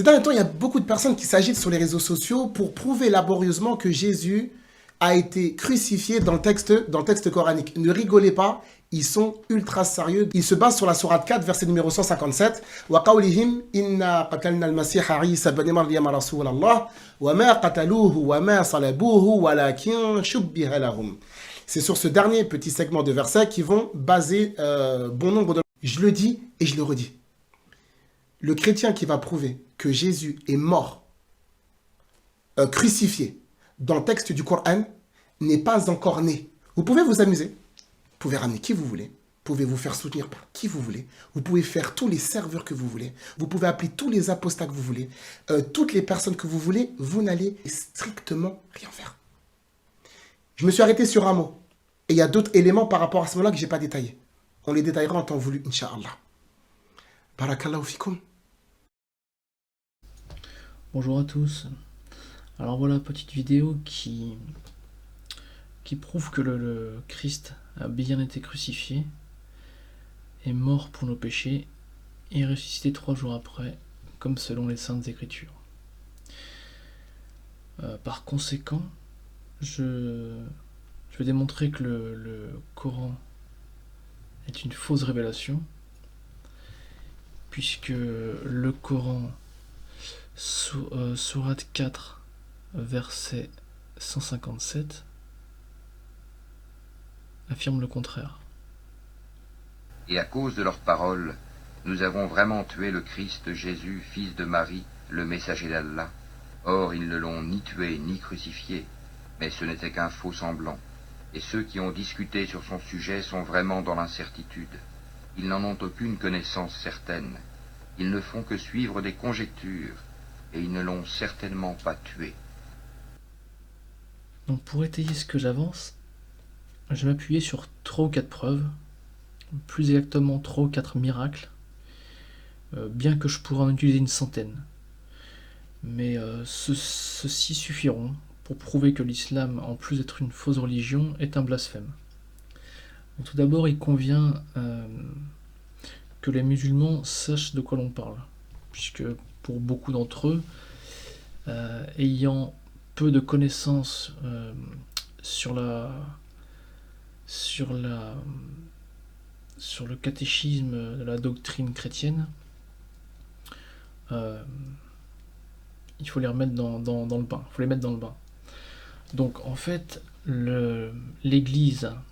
Ces derniers temps, il y a beaucoup de personnes qui s'agitent sur les réseaux sociaux pour prouver laborieusement que Jésus a été crucifié dans le texte coranique. Ne rigolez pas, ils sont ultra sérieux. Ils se basent sur la sourate 4, verset numéro 157. وَقَوْلِهِمْ إِنَّا قَتَلْنَا الْمَسِيحَ عِيسَى بْنَ مَرْيَمَ رَسُولَ اللَّهِ وَمَا قَتَلُوهُ وَمَا صَلَبُوهُ وَلَكِنْ شُبِّهَ لَهُمْ. C'est sur ce dernier petit segment de versets qui vont baser bon nombre de... Je le dis et je le redis. Le chrétien qui va prouver que Jésus est mort, crucifié, dans le texte du Coran, n'est pas encore né. Vous pouvez vous amuser, vous pouvez ramener qui vous voulez, vous pouvez vous faire soutenir par qui vous voulez, vous pouvez faire tous les serveurs que vous voulez, vous pouvez appeler tous les apostats que vous voulez, toutes les personnes que vous voulez, vous n'allez strictement rien faire. Je me suis arrêté sur un mot, et il y a d'autres éléments par rapport à ce mot-là que je n'ai pas détaillé. On les détaillera en temps voulu, Inch'Allah. Barakallahu fikum. Bonjour à tous. Alors voilà, petite vidéo qui prouve que le Christ a bien été crucifié, est mort pour nos péchés et est ressuscité 3 jours après, comme selon les Saintes Écritures. Par conséquent, je vais démontrer que le Coran est une fausse révélation, puisque le Coran, sourate 4, verset 157, affirme le contraire. Et à cause de leurs paroles, nous avons vraiment tué le Christ Jésus, fils de Marie, le messager d'Allah. Or, ils ne l'ont ni tué ni crucifié, mais ce n'était qu'un faux semblant. Et ceux qui ont discuté sur son sujet sont vraiment dans l'incertitude. Ils n'en ont aucune connaissance certaine. Ils ne font que suivre des conjectures, et ils ne l'ont certainement pas tué. Donc pour étayer ce que j'avance, je vais m'appuyer sur 3 ou 4 preuves, plus exactement 3 ou 4 miracles, bien que je pourrais en utiliser une centaine. Mais ceux-ci suffiront pour prouver que l'islam, en plus d'être une fausse religion, est un blasphème. Donc, tout d'abord, il convient que les musulmans sachent de quoi l'on parle, puisque pour beaucoup d'entre eux, ayant peu de connaissances sur le catéchisme de la doctrine chrétienne, il faut les remettre dans le bain. Il faut les mettre dans le bain. Donc en fait, l'Église a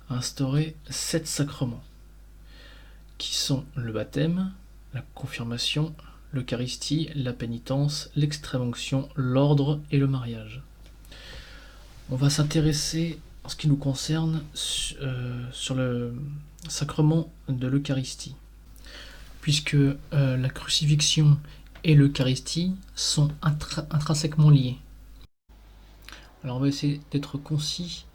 instauré 7 sacrements, qui sont le baptême, la confirmation, l'Eucharistie, la pénitence, l'extrême-onction, l'ordre et le mariage. On va s'intéresser, en ce qui nous concerne, sur le sacrement de l'Eucharistie, puisque la crucifixion et l'Eucharistie sont intrinsèquement liés. Alors on va essayer d'être concis.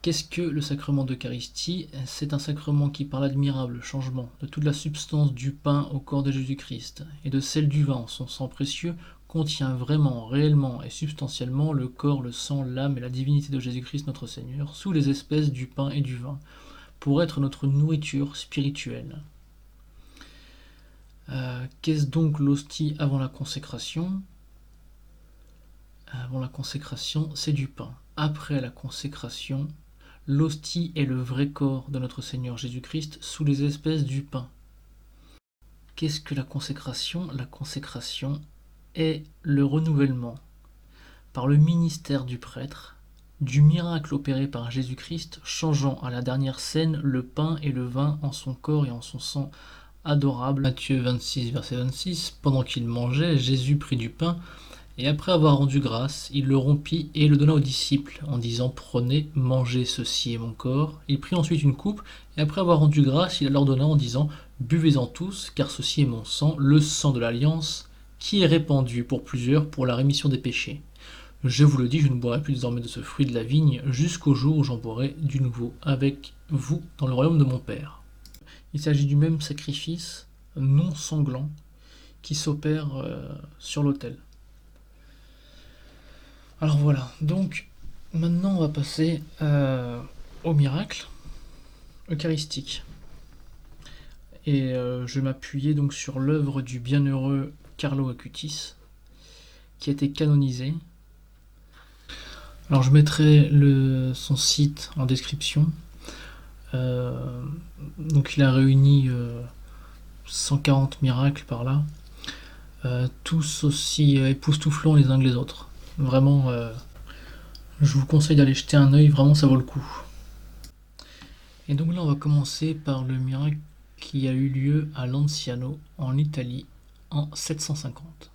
Qu'est-ce que le sacrement d'Eucharistie? C'est un sacrement qui, par l'admirable changement de toute la substance du pain au corps de Jésus-Christ et de celle du vin, son sang précieux, contient vraiment, réellement et substantiellement le corps, le sang, l'âme et la divinité de Jésus-Christ notre Seigneur, sous les espèces du pain et du vin, pour être notre nourriture spirituelle. Qu'est-ce donc l'hostie avant la consécration? Avant la consécration, c'est du pain. Après la consécration, l'hostie est le vrai corps de notre Seigneur Jésus-Christ sous les espèces du pain. Qu'est-ce que la consécration? La consécration est le renouvellement, par le ministère du prêtre, du miracle opéré par Jésus-Christ, changeant à la dernière scène le pain et le vin en son corps et en son sang adorable. Matthieu 26, verset 26, pendant qu'il mangeait, Jésus prit du pain, et après avoir rendu grâce, il le rompit et le donna aux disciples, en disant « Prenez, mangez, ceci est mon corps ». Il prit ensuite une coupe, et après avoir rendu grâce, il leur donna en disant « Buvez-en tous, car ceci est mon sang, le sang de l'alliance, qui est répandu pour plusieurs pour la rémission des péchés. Je vous le dis, je ne boirai plus désormais de ce fruit de la vigne, jusqu'au jour où j'en boirai du nouveau avec vous dans le royaume de mon Père ». Il s'agit du même sacrifice non sanglant qui s'opère sur l'autel. Alors voilà, donc maintenant on va passer au miracle eucharistique. Et je vais m'appuyer donc sur l'œuvre du bienheureux Carlo Acutis, qui a été canonisé. Alors je mettrai son site en description. Donc il a réuni 140 miracles par là, tous aussi époustouflants les uns que les autres. Vraiment, je vous conseille d'aller jeter un œil, vraiment ça vaut le coup. Et donc là on va commencer par le miracle qui a eu lieu à Lanciano, en Italie, en 750.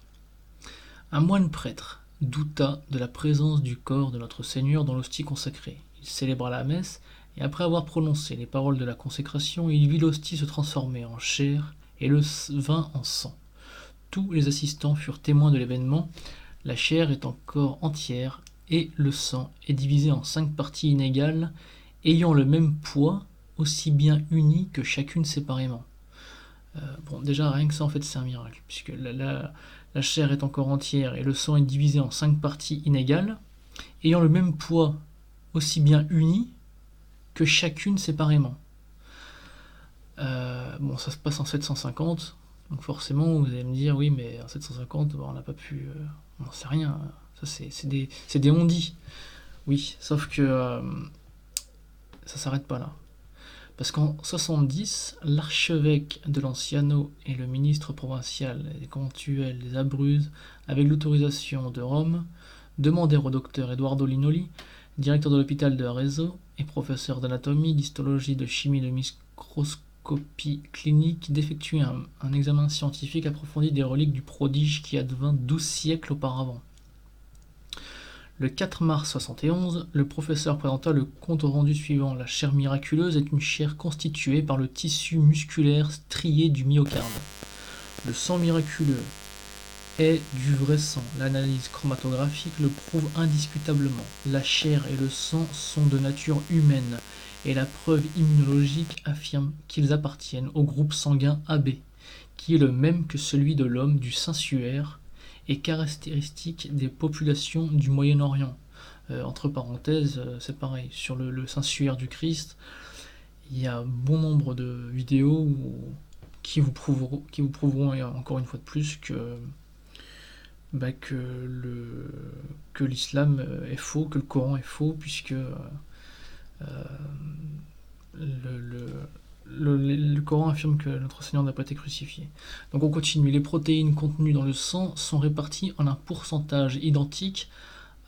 Un moine prêtre douta de la présence du corps de notre Seigneur dans l'hostie consacrée. Il célébra la messe, et après avoir prononcé les paroles de la consécration, il vit l'hostie se transformer en chair et le vin en sang. Tous les assistants furent témoins de l'événement. La chair est encore entière et le sang est divisé en 5 parties inégales, ayant le même poids, aussi bien unies que chacune séparément. Bon, déjà rien que ça en fait c'est un miracle, puisque la chair est encore entière et le sang est divisé en 5 parties inégales, ayant le même poids, aussi bien unies que chacune séparément. Bon, ça se passe en 750, donc forcément vous allez me dire oui, mais en 750 on n'a pas pu, on n'en sait rien. Ça c'est des on-dit. Oui, sauf que ça s'arrête pas là. Parce qu'en 70, l'archevêque de Lanciano et le ministre provincial et conventuel des Abruzzes, avec l'autorisation de Rome, demandèrent au docteur Eduardo Linoli, directeur de l'hôpital de Arezzo et professeur d'anatomie, d'histologie, de chimie, de microscopie clinique, d'effectuer un examen scientifique approfondi des reliques du prodige qui advint 12 siècles auparavant. Le 4 mars 71, le professeur présenta le compte rendu suivant. La chair miraculeuse est une chair constituée par le tissu musculaire strié du myocarde. Le sang miraculeux est du vrai sang. L'analyse chromatographique le prouve indiscutablement. La chair et le sang sont de nature humaine, et la preuve immunologique affirme qu'ils appartiennent au groupe sanguin AB, qui est le même que celui de l'homme du sensuaire, et caractéristique des populations du Moyen-Orient. Entre parenthèses, c'est pareil, sur le Saint-Suaire du Christ, il y a bon nombre de vidéos qui vous prouveront et encore une fois de plus que l'islam est faux, que le Coran est faux, puisque le Coran affirme que notre Seigneur n'a pas été crucifié. Donc on continue. Les protéines contenues dans le sang sont réparties en un pourcentage identique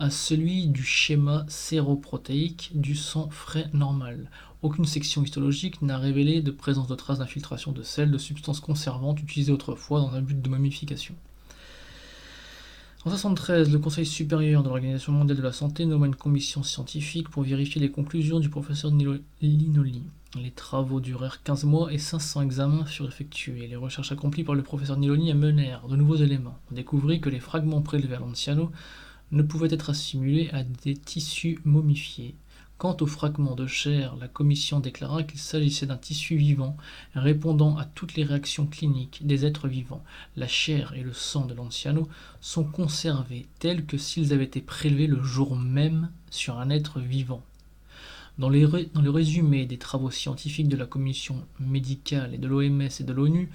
à celui du schéma séroprotéique du sang frais normal. Aucune section histologique n'a révélé de présence de traces d'infiltration de sel, de substances conservantes utilisées autrefois dans un but de momification. En 1973, le Conseil supérieur de l'Organisation mondiale de la santé nomma une commission scientifique pour vérifier les conclusions du professeur Linoli. Les travaux durèrent 15 mois et 500 examens furent effectués. Les recherches accomplies par le professeur Linoli menèrent de nouveaux éléments. On découvrit que les fragments prélevés à Lanciano ne pouvaient être assimilés à des tissus momifiés. Quant aux fragments de chair, la commission déclara qu'il s'agissait d'un tissu vivant répondant à toutes les réactions cliniques des êtres vivants. La chair et le sang de Lanciano sont conservés tels que s'ils avaient été prélevés le jour même sur un être vivant. Dans le résumé des travaux scientifiques de la commission médicale et de l'OMS et de l'ONU,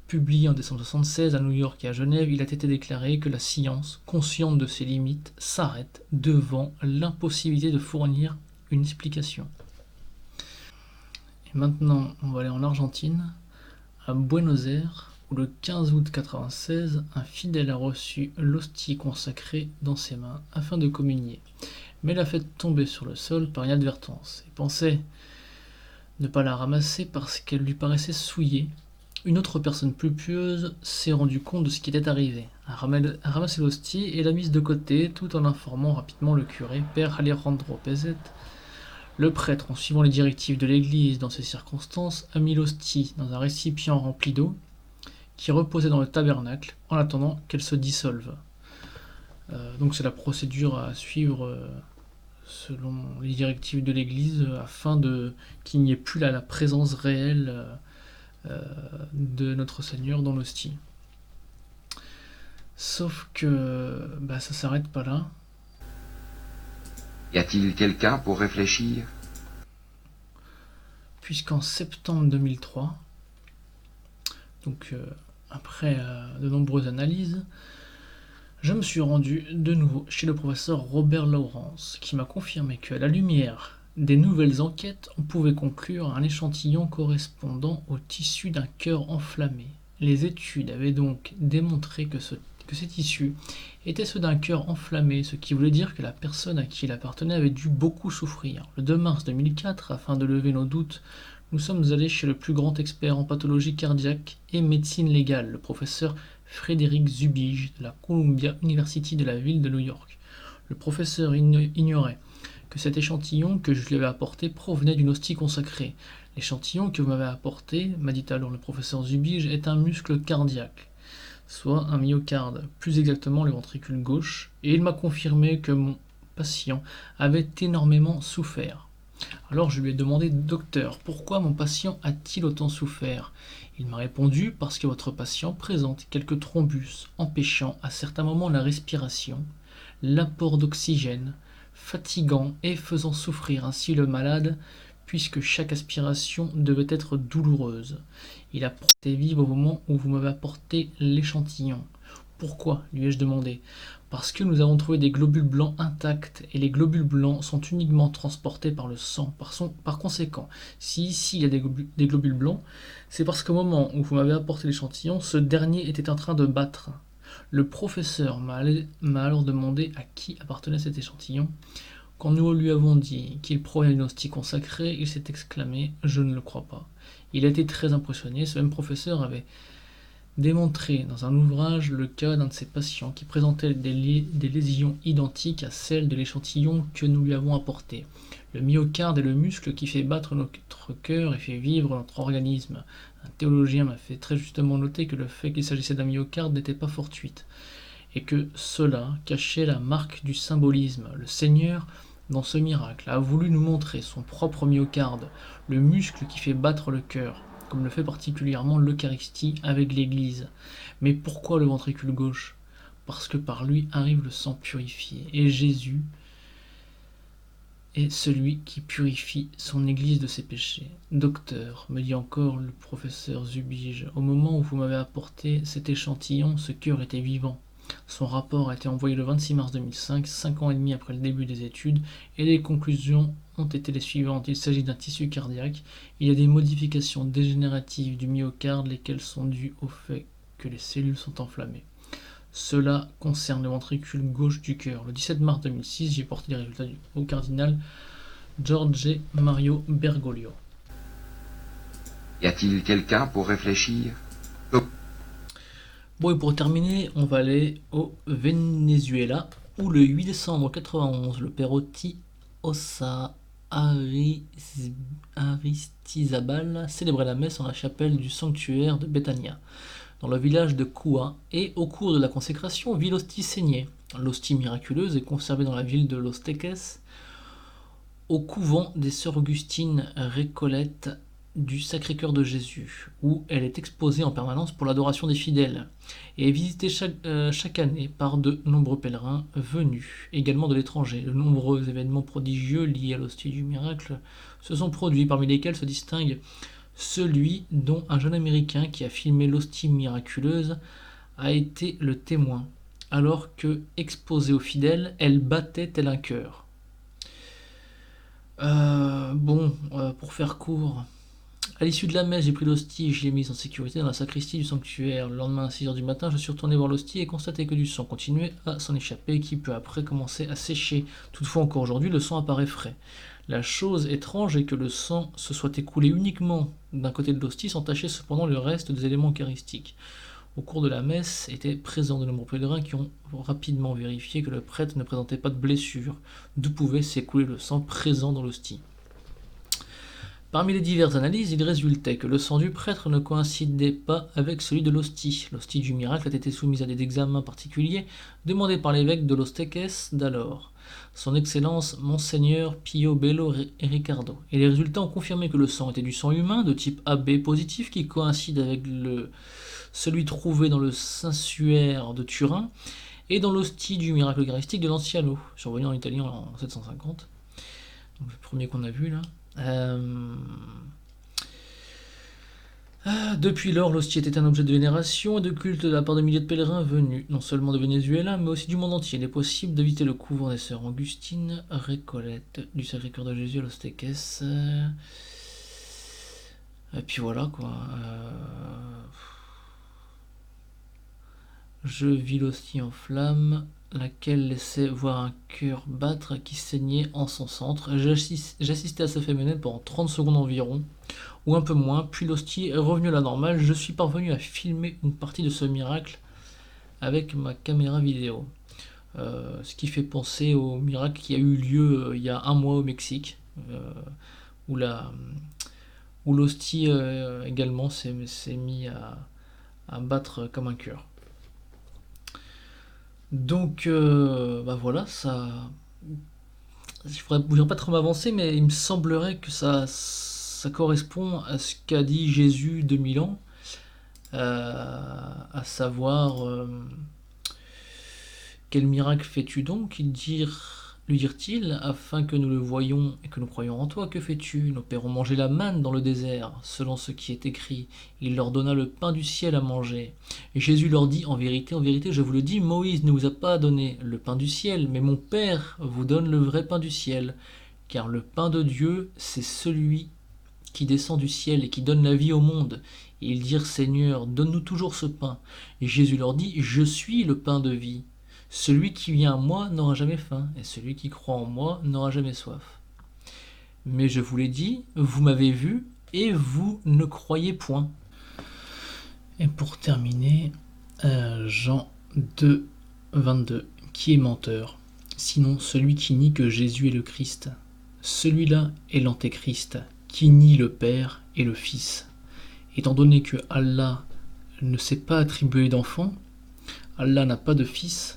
publié en décembre 1976 à New York et à Genève, il a été déclaré que la science, consciente de ses limites, s'arrête devant l'impossibilité de fournir une explication. Et maintenant, on va aller en Argentine, à Buenos Aires, où le 15 août 1996, un fidèle a reçu l'hostie consacrée dans ses mains afin de communier, mais l'a fait tomber sur le sol par inadvertance et pensait ne pas la ramasser parce qu'elle lui paraissait souillée. Une autre personne plus pieuse s'est rendue compte de ce qui était arrivé, a ramassé l'hostie et l'a mise de côté tout en informant rapidement le curé, Père Alejandro Pezet. Le prêtre, en suivant les directives de l'Église dans ces circonstances, a mis l'hostie dans un récipient rempli d'eau qui reposait dans le tabernacle en attendant qu'elle se dissolve. Donc c'est la procédure à suivre selon les directives de l'Église afin qu'il n'y ait plus la présence réelle de notre Seigneur dans l'hostie. Sauf que ça s'arrête pas là. Y a-t-il quelqu'un pour réfléchir? Puisqu'en septembre 2003, donc après de nombreuses analyses, je me suis rendu de nouveau chez le professeur Robert Lawrence, qui m'a confirmé qu'à la lumière des nouvelles enquêtes, on pouvait conclure un échantillon correspondant au tissu d'un cœur enflammé. Les études avaient donc démontré que ces tissus étaient ceux d'un cœur enflammé, ce qui voulait dire que la personne à qui il appartenait avait dû beaucoup souffrir. Le 2 mars 2004, afin de lever nos doutes, nous sommes allés chez le plus grand expert en pathologie cardiaque et médecine légale, le professeur Frédéric Zubige de la Columbia University de la ville de New York. Le professeur ignorait que cet échantillon que je lui avais apporté provenait d'une hostie consacrée. L'échantillon que vous m'avez apporté, m'a dit alors le professeur Zubige, est un muscle cardiaque, soit un myocarde, plus exactement le ventricule gauche, et il m'a confirmé que mon patient avait énormément souffert. Alors je lui ai demandé, docteur, pourquoi mon patient a-t-il autant souffert? Il m'a répondu, parce que votre patient présente quelques thrombus, empêchant à certains moments la respiration, l'apport d'oxygène, fatigant et faisant souffrir ainsi le malade, puisque chaque aspiration devait être douloureuse. Il a été vivre au moment où vous m'avez apporté l'échantillon. Pourquoi, lui ai-je demandé. Parce que nous avons trouvé des globules blancs intacts, et les globules blancs sont uniquement transportés par le sang. Par conséquent, si ici il y a des globules blancs, c'est parce qu'au moment où vous m'avez apporté l'échantillon, ce dernier était en train de battre. Le professeur m'a alors demandé à qui appartenait cet échantillon. Quand nous lui avons dit qu'il provenait d'une hostie consacrée, il s'est exclamé « Je ne le crois pas ». Il a été très impressionné. Ce même professeur avait démontré dans un ouvrage le cas d'un de ses patients qui présentait des lésions identiques à celles de l'échantillon que nous lui avons apporté. Le myocarde est le muscle qui fait battre notre cœur et fait vivre notre organisme. Un théologien m'a fait très justement noter que le fait qu'il s'agissait d'un myocarde n'était pas fortuite, et que cela cachait la marque du symbolisme. Le Seigneur, dans ce miracle, a voulu nous montrer son propre myocarde, le muscle qui fait battre le cœur, comme le fait particulièrement l'Eucharistie avec l'Église. Mais pourquoi le ventricule gauche? Parce que par lui arrive le sang purifié, et Jésus est celui qui purifie son Église de ses péchés. Docteur, me dit encore le professeur Zubige, au moment où vous m'avez apporté cet échantillon, ce cœur était vivant. Son rapport a été envoyé le 26 mars 2005, 5 ans et demi après le début des études, et les conclusions ont été les suivantes. Il s'agit d'un tissu cardiaque. Il y a des modifications dégénératives du myocarde, lesquelles sont dues au fait que les cellules sont enflammées. Cela concerne le ventricule gauche du cœur. Le 17 mars 2006, j'ai porté les résultats au cardinal Jorge Mario Bergoglio. Y a-t-il quelqu'un pour réfléchir? Bon, et pour terminer, on va aller au Venezuela, où le 8 décembre 1991, le père Oti Ossa Aristizabal célébrait la messe en la chapelle du sanctuaire de Betania, dans le village de Cua, et au cours de la consécration, vit l'hostie saignée. L'hostie miraculeuse est conservée dans la ville de Los Teques, au couvent des sœurs Augustines Récollètes du Sacré-Cœur de Jésus, où elle est exposée en permanence pour l'adoration des fidèles, et est visitée chaque année par de nombreux pèlerins venus, également de l'étranger. De nombreux événements prodigieux liés à l'hostie du miracle se sont produits, parmi lesquels se distingue celui dont un jeune Américain qui a filmé l'hostie miraculeuse a été le témoin, alors que, exposée aux fidèles, elle battait tel un cœur. Pour faire court, à l'issue de la messe, j'ai pris l'hostie et je l'ai mise en sécurité dans la sacristie du sanctuaire. Le lendemain, à 6h du matin, je suis retourné voir l'hostie et constaté que du sang continuait à s'en échapper, qui peu après commençait à sécher. Toutefois, encore aujourd'hui, le sang apparaît frais. La chose étrange est que le sang se soit écoulé uniquement d'un côté de l'hostie, sans tacher cependant le reste des éléments eucharistiques. Au cours de la messe, étaient présents de nombreux pèlerins qui ont rapidement vérifié que le prêtre ne présentait pas de blessure, d'où pouvait s'écouler le sang présent dans l'hostie. Parmi les diverses analyses, il résultait que le sang du prêtre ne coïncidait pas avec celui de l'hostie. L'hostie du miracle a été soumise à des examens particuliers demandés par l'évêque de Los Teques d'alors, son Excellence Monseigneur Pio Bello Ricardo. Et les résultats ont confirmé que le sang était du sang humain de type AB positif qui coïncide avec celui trouvé dans le Saint-Suaire de Turin et dans l'hostie du miracle eucharistique de l'Anciano, survenu en Italie en 750. Donc le premier qu'on a vu là. Depuis lors, l'hostie était un objet de vénération et de culte de la part de milliers de pèlerins venus, non seulement de Venezuela, mais aussi du monde entier. Il est possible de visiter le couvent des sœurs Augustine, Récolette, du Sacré-Cœur de Jésus à Los Teques. Et puis voilà quoi. Je vis l'hostie en flammes, laquelle laissait voir un cœur battre qui saignait en son centre. J'assistais à ce phénomène pendant 30 secondes environ, ou un peu moins, puis l'hostie est revenue à la normale. Je suis parvenu à filmer une partie de ce miracle avec ma caméra vidéo. Ce qui fait penser au miracle qui a eu lieu il y a un mois au Mexique, où l'hostie également s'est mis à battre comme un cœur. Donc, bah voilà, ça. Je voudrais pas trop m'avancer, mais il me semblerait que ça correspond à ce qu'a dit Jésus 2000 ans, à savoir, quel miracle fais-tu donc? Lui dirent-ils, afin que nous le voyions et que nous croyions en toi. Que fais-tu? Nos pères ont mangé la manne dans le désert, selon ce qui est écrit. Il leur donna le pain du ciel à manger. Et Jésus leur dit, en vérité, je vous le dis, Moïse ne vous a pas donné le pain du ciel, mais mon Père vous donne le vrai pain du ciel. Car le pain de Dieu, c'est celui qui descend du ciel et qui donne la vie au monde. Et ils dirent, Seigneur, donne-nous toujours ce pain. Et Jésus leur dit, je suis le pain de vie. Celui qui vient à moi n'aura jamais faim, et celui qui croit en moi n'aura jamais soif. Mais je vous l'ai dit, vous m'avez vu, et vous ne croyez point. Et pour terminer, Jean 2, 22, qui est menteur? Sinon celui qui nie que Jésus est le Christ. Celui-là est l'antéchrist, qui nie le Père et le Fils. Étant donné que Allah ne s'est pas attribué d'enfant, Allah n'a pas de fils,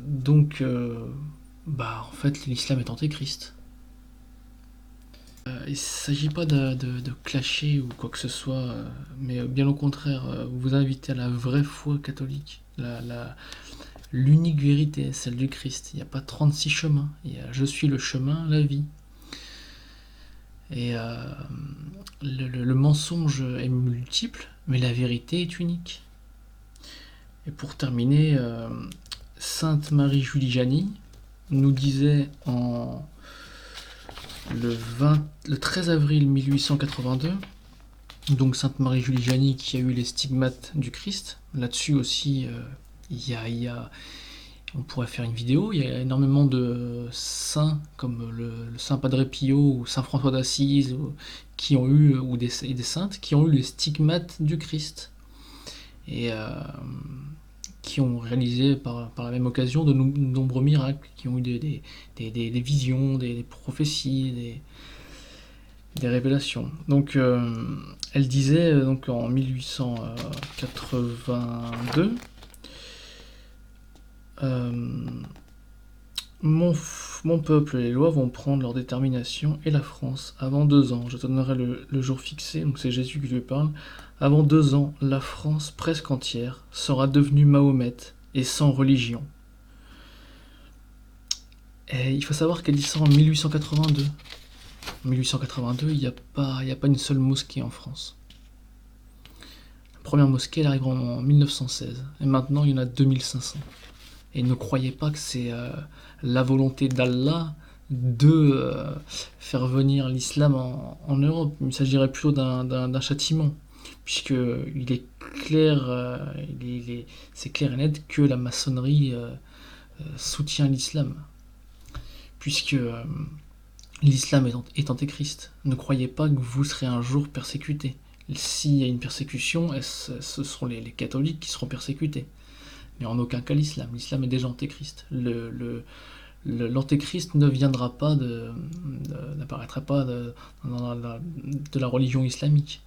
donc, en fait, l'islam est antéchrist. Il ne s'agit pas de clasher ou quoi que ce soit, mais bien au contraire, vous inviter à la vraie foi catholique, l'unique vérité, celle du Christ. Il n'y a pas 36 chemins, il y a je suis le chemin, la vie. Et le mensonge est multiple, mais la vérité est unique. Et pour terminer, Sainte Marie-Julie Janis nous disait le 13 avril 1882, donc Sainte Marie-Julie Janis qui a eu les stigmates du Christ. Là-dessus aussi, on pourrait faire une vidéo. Il y a énormément de saints comme le Saint Padre Pio ou Saint François d'Assise qui ont eu, ou des saintes qui ont eu les stigmates du Christ. Et qui ont réalisé par la même occasion de nombreux miracles, qui ont eu des visions, des prophéties, des révélations. Donc elle disait donc en 1882 mon peuple et les lois vont prendre leur détermination, et la France, avant 2 ans, je donnerai le jour fixé, donc c'est Jésus qui lui parle, avant 2 ans, la France presque entière sera devenue Mahomet et sans religion. Et il faut savoir qu'elle dit ça en 1882. En 1882, il n'y a pas une seule mosquée en France. La première mosquée, elle arrive en 1916, et maintenant il y en a 2500. Et ne croyez pas que c'est la volonté d'Allah de faire venir l'islam en Europe. Il s'agirait plutôt d'un châtiment, puisque il est clair, c'est clair et net que la maçonnerie soutient l'islam, puisque l'islam est antéchrist. Ne croyez pas que vous serez un jour persécutés. S'il y a une persécution, ce seront les catholiques qui seront persécutés. Mais en aucun cas l'islam. L'islam est déjà antéchrist. L'antéchrist ne viendra pas n'apparaîtra pas de la religion islamique.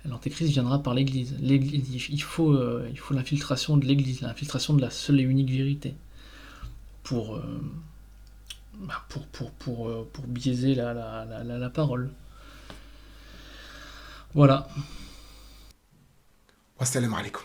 L'antéchrist viendra par l'Église. Il faut l'infiltration de l'Église, l'infiltration de la seule et unique vérité pour biaiser la parole. Voilà. Wassalamu alaikum.